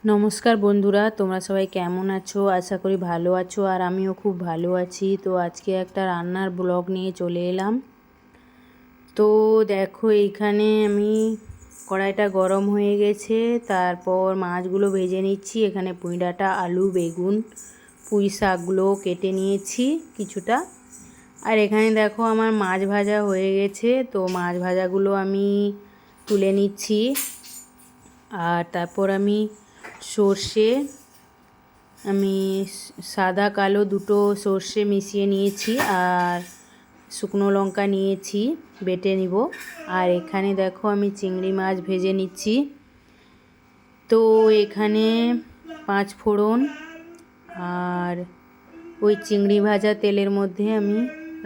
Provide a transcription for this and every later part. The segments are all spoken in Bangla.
নমস্কার বন্ধুরা, তোমরা সবাই কেমন আছো? আশা করি ভালো আছো, আর আমিও খুব ভালো আছি। তো আজকে একটা রান্নার ব্লগ নিয়ে চলে এলাম। তো দেখো, এইখানে আমি কড়াইটা গরম হয়ে গেছে, তারপর মাছগুলো ভেজে নিচ্ছি। এখানে পুঁই ডাঁটা, আলু, বেগুন, পুঁই শাকগুলো কেটে নিয়েছি কিছুটা। আর এখানে দেখো আমার মাছ ভাজা হয়ে গেছে, তো মাছ ভাজাগুলো আমি তুলে নিচ্ছি। আর তারপর আমি সর্ষে, সাদা কালো দুটো সর্ষে মিশিয়ে নিয়েছি, আর শুকনো লঙ্কা নিয়েছি, বেটে নিব। আর এখানে দেখো আমি চিংড়ি মাছ ভেজে নিচ্ছি। তো এখানে 5 ফোড়ন আর ওই চিংড়ি ভাজা তেলের মধ্যে আমি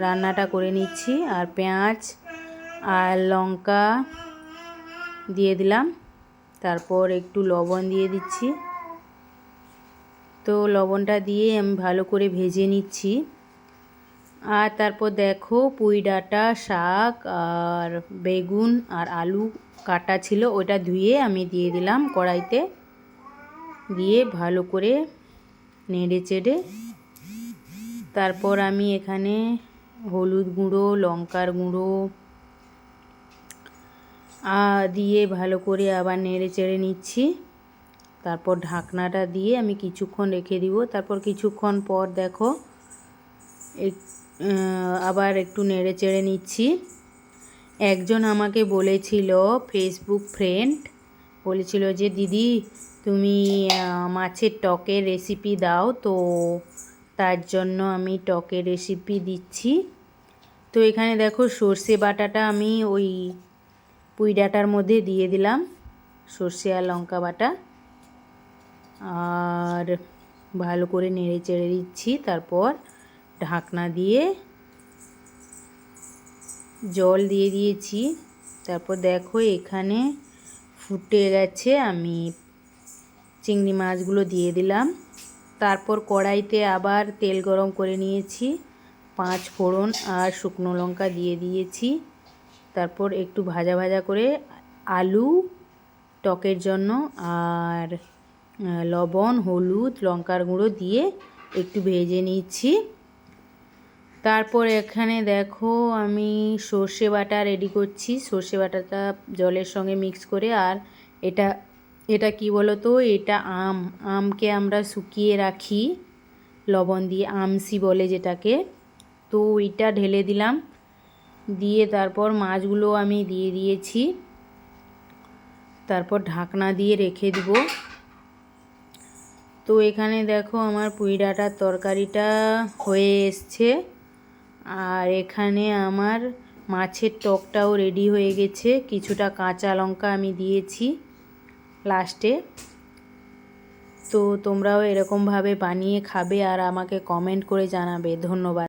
রান্নাটা করে নিচ্ছি। আর পেঁয়াজ আর লঙ্কা দিয়ে দিলাম, তারপর একটু লবণ দিয়ে দিচ্ছি। তো লবণটা দিয়ে আমি ভালো করে ভেজে নিচ্ছি। আর তারপর দেখো পুঁই ডাঁটা, শাক আর বেগুন আর আলু কাটা ছিল, ওটা ধুয়ে আমি দিয়ে দিলাম কড়াইতে, দিয়ে ভালো করে নেড়ে চেড়ে তারপর আমি এখানে হলুদ গুঁড়ো, লঙ্কার গুঁড়ো দিয়ে ভালো করে আবার নেড়ে চেড়ে নিচ্ছি। তারপর ঢাকনাটা দিয়ে আমি কিছুক্ষণ রেখে দিব। তারপর কিছুক্ষণ পর দেখো আবার একটু নেড়ে চেড়ে নিচ্ছি। একজন আমাকে বলেছিল, ফেসবুক ফ্রেন্ড বলেছিল যে দিদি তুমি মাছের টকের রেসিপি দাও, তো তার জন্য আমি টকের রেসিপি দিচ্ছি। তো এখানে দেখো সর্ষে বাটাটা আমি ওই পুঁই ডাঁটার মধ্যে দিয়ে দিলাম, সর্ষে আর লঙ্কা বাটা, আর ভালো করে নেড়ে চেড়ে দিচ্ছি। তারপর ঢাকনা দিয়ে জল দিয়ে দিয়েছি। তারপর দেখো এখানে ফুটে গেছে, আমি চিংড়ি মাছগুলো দিয়ে দিলাম। তারপর কড়াইতে আবার তেল গরম করে নিয়েছি, 5 ফোড়ন আর শুকনো লঙ্কা দিয়ে দিয়েছি। তারপর একটু ভাজা ভাজা করে আলু টকের জন্য আর লবণ, হলুদ, লঙ্কার গুঁড়ো দিয়ে একটু ভেজে নিচ্ছি। তারপর এখানে দেখো আমি সর্ষে বাটা রেডি করছি। সর্ষে বাটাটা জলের সঙ্গে মিক্স করে, আর এটা কি বলো তো, এটা আমকে আমরা শুকিয়ে রাখি লবণ দিয়ে, আমসি বলে যেটাকে। তো ওইটা ঢেলে দিলাম, দিয়ে তারপর মাছগুলো আমি দিয়ে দিয়েছি। তারপর ঢাকনা দিয়ে রেখে দিব। তো এখানে দেখো আমার পুঁই ডাঁটার তরকারিটা হয়ে এসছে, আর এখানে আমার মাছের টকটাও রেডি হয়ে গেছে। কিছুটা কাঁচা লঙ্কা আমি দিয়েছি লাস্টে। তো তোমরাও এরকমভাবে বানিয়ে খাবে আর আমাকে কমেন্ট করে জানাবে। ধন্যবাদ।